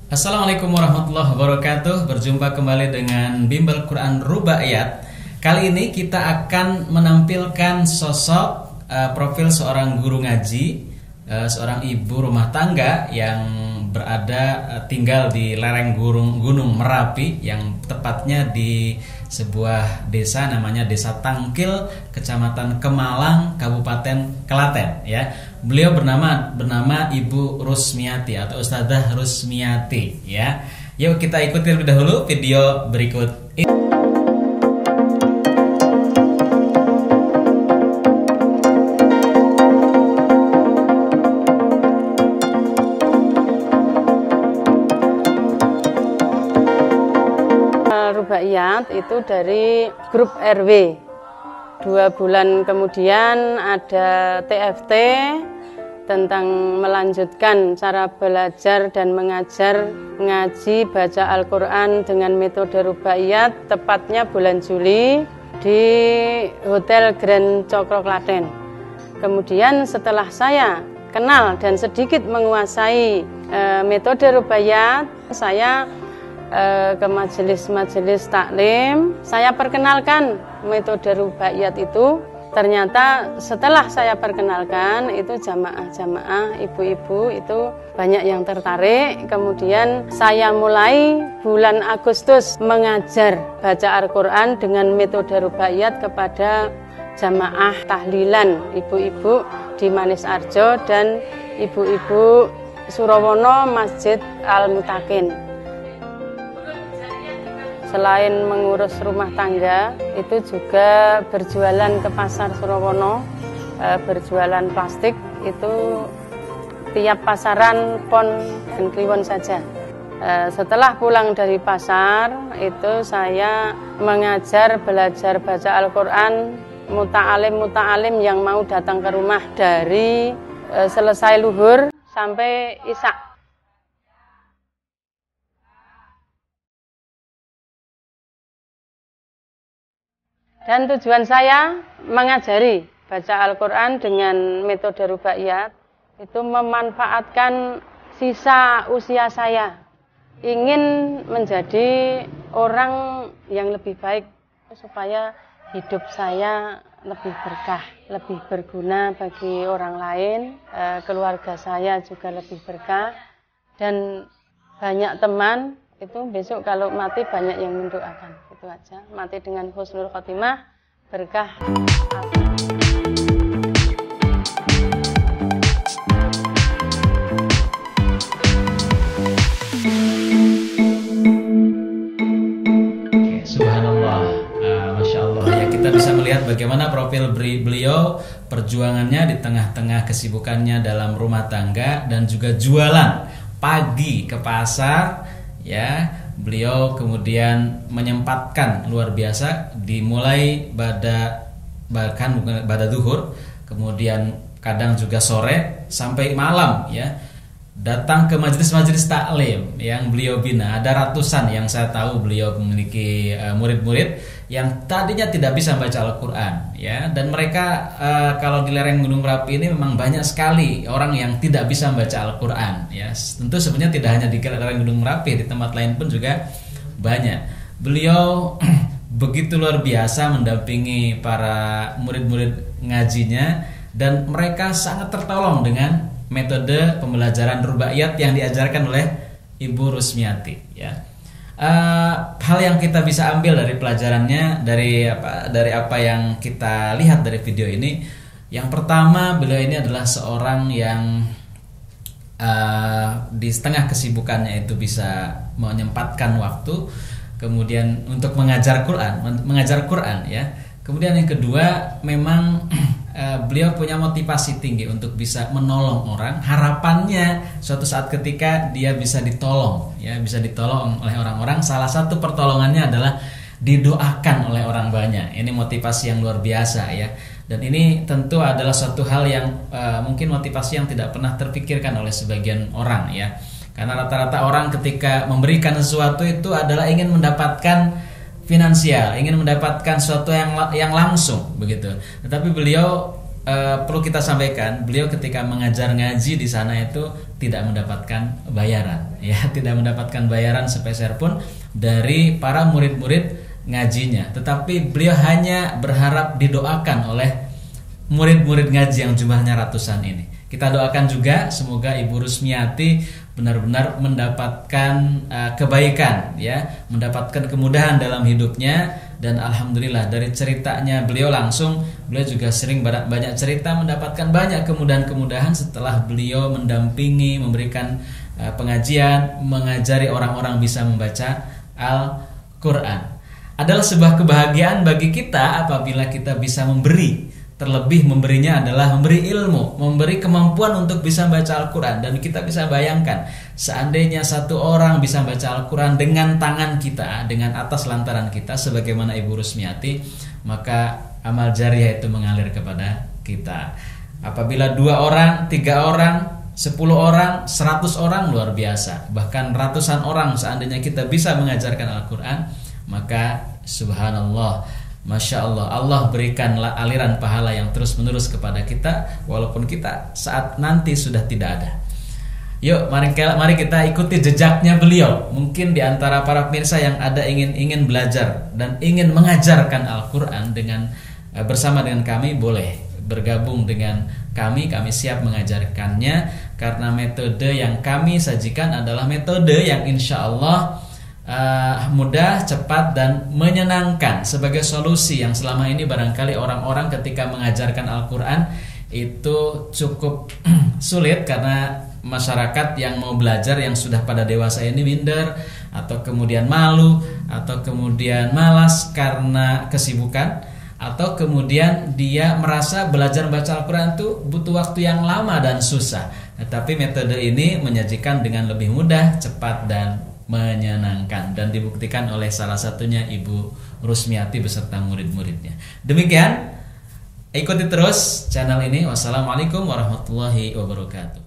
Assalamualaikum warahmatullahi wabarakatuh. Berjumpa kembali dengan Bimbel Quran Rubaiyat. Kali ini kita akan menampilkan sosok profil seorang guru ngaji, seorang ibu rumah tangga yang berada tinggal di lereng Gunung Merapi, yang tepatnya di sebuah desa namanya Desa Tangkil, Kecamatan Kemalang, Kabupaten Klaten. Ya, beliau bernama Ibu Rusmiati atau Ustadzah Rusmiati. Ya, yuk kita ikuti lebih dahulu video berikut ini. Rubaiyat itu dari grup RW. 2 bulan kemudian ada TFT tentang melanjutkan cara belajar dan mengajar ngaji baca Al-Quran dengan metode Rubaiyat, tepatnya bulan Juli di Hotel Grand Cokro Klaten. Kemudian setelah saya kenal dan sedikit menguasai metode Rubaiyat, saya ke majelis-majelis taklim, saya perkenalkan metode Rubaiyat itu. Ternyata setelah saya perkenalkan itu jamaah-jamaah ibu-ibu itu banyak yang tertarik. Kemudian saya mulai bulan Agustus mengajar baca Al-Quran dengan metode Rubaiyat kepada jamaah tahlilan ibu-ibu di Manis Arjo dan ibu-ibu Surawono Masjid Al-Mutakin. Selain mengurus rumah tangga, itu juga berjualan ke pasar Surawono, berjualan plastik, itu tiap pasaran Pon dan Kliwon saja. Setelah pulang dari pasar, itu saya mengajar belajar baca Al-Quran, muta'alim yang mau datang ke rumah dari selesai luhur sampai isya. Dan tujuan saya mengajari baca Al-Quran dengan metode Rubaiyat itu memanfaatkan sisa usia saya. Ingin menjadi orang yang lebih baik supaya hidup saya lebih berkah, lebih berguna bagi orang lain, keluarga saya juga lebih berkah, dan banyak teman itu besok kalau mati banyak yang mendoakan. Itu aja, mati dengan husnul khotimah, berkah. Subhanallah, Masya Allah. Ya, kita bisa melihat bagaimana profil beliau, perjuangannya di tengah-tengah kesibukannya dalam rumah tangga dan juga jualan pagi ke pasar. Ya, beliau kemudian menyempatkan luar biasa, dimulai bahkan pada zuhur, kemudian kadang juga sore sampai malam, ya, datang ke majelis-majelis taklim yang beliau bina. Ada ratusan yang saya tahu beliau memiliki murid-murid yang tadinya tidak bisa membaca Al-Quran, ya, dan mereka kalau di lereng Gunung Merapi ini memang banyak sekali orang yang tidak bisa membaca Al-Quran, ya. Tentu sebenarnya tidak hanya di lereng Gunung Merapi, di tempat lain pun juga banyak. Beliau begitu luar biasa mendampingi para murid-murid ngajinya, dan mereka sangat tertolong dengan metode pembelajaran Rubaiyat yang diajarkan oleh Ibu Rusmiati, ya. Hal yang kita bisa ambil dari pelajarannya, dari apa yang kita lihat dari video ini, yang pertama, beliau ini adalah seorang yang di setengah kesibukannya itu bisa menyempatkan waktu kemudian untuk mengajar Quran, ya. Kemudian yang kedua, memang beliau punya motivasi tinggi untuk bisa menolong orang. Harapannya suatu saat ketika dia bisa ditolong, ya, bisa ditolong oleh orang-orang. Salah satu pertolongannya adalah didoakan oleh orang banyak. Ini motivasi yang luar biasa, ya. Dan ini tentu adalah suatu hal yang mungkin motivasi yang tidak pernah terpikirkan oleh sebagian orang, ya. Karena rata-rata orang ketika memberikan sesuatu itu adalah ingin mendapatkan finansial, ingin mendapatkan sesuatu yang langsung, begitu. Tetapi beliau perlu kita sampaikan, beliau ketika mengajar ngaji di sana itu tidak mendapatkan bayaran. ya, tidak mendapatkan bayaran sepeser pun dari para murid-murid ngajinya, tetapi beliau hanya berharap didoakan oleh murid-murid ngaji yang jumlahnya ratusan ini. Kita doakan juga semoga Ibu Rusmiati benar-benar mendapatkan kebaikan, ya, mendapatkan kemudahan dalam hidupnya. Dan alhamdulillah dari ceritanya beliau juga sering banyak cerita mendapatkan banyak kemudahan-kemudahan setelah beliau mendampingi, memberikan pengajian, mengajari orang-orang bisa membaca Al-Quran. Adalah sebuah kebahagiaan bagi kita apabila kita bisa memberi. Terlebih memberinya adalah memberi ilmu, memberi kemampuan untuk bisa baca Al-Quran. Dan kita bisa bayangkan, seandainya satu orang bisa baca Al-Quran dengan tangan kita, dengan atas lantaran kita, sebagaimana Ibu Rusmiati, maka amal jariah itu mengalir kepada kita. Apabila 2 orang, 3 orang, 10 orang, 100 orang, luar biasa. Bahkan ratusan orang seandainya kita bisa mengajarkan Al-Quran, maka subhanallah, Masya Allah, Allah berikan aliran pahala yang terus menerus kepada kita, walaupun kita saat nanti sudah tidak ada. Yuk, mari kita ikuti jejaknya beliau. Mungkin di antara para pemirsa yang ada ingin belajar dan ingin mengajarkan Al-Quran bersama dengan kami, boleh bergabung dengan kami siap mengajarkannya. Karena metode yang kami sajikan adalah metode yang insya Allah mudah, cepat, dan menyenangkan, sebagai solusi yang selama ini barangkali orang-orang ketika mengajarkan Al-Quran itu cukup sulit karena masyarakat yang mau belajar yang sudah pada dewasa ini minder, atau kemudian malu, atau kemudian malas karena kesibukan, atau kemudian dia merasa belajar baca Al-Quran itu butuh waktu yang lama dan susah. Tetapi metode ini menyajikan dengan lebih mudah, cepat, dan menyenangkan, dan dibuktikan oleh salah satunya Ibu Rusmiati beserta murid-muridnya. Demikian, ikuti terus channel ini. Wassalamualaikum warahmatullahi wabarakatuh.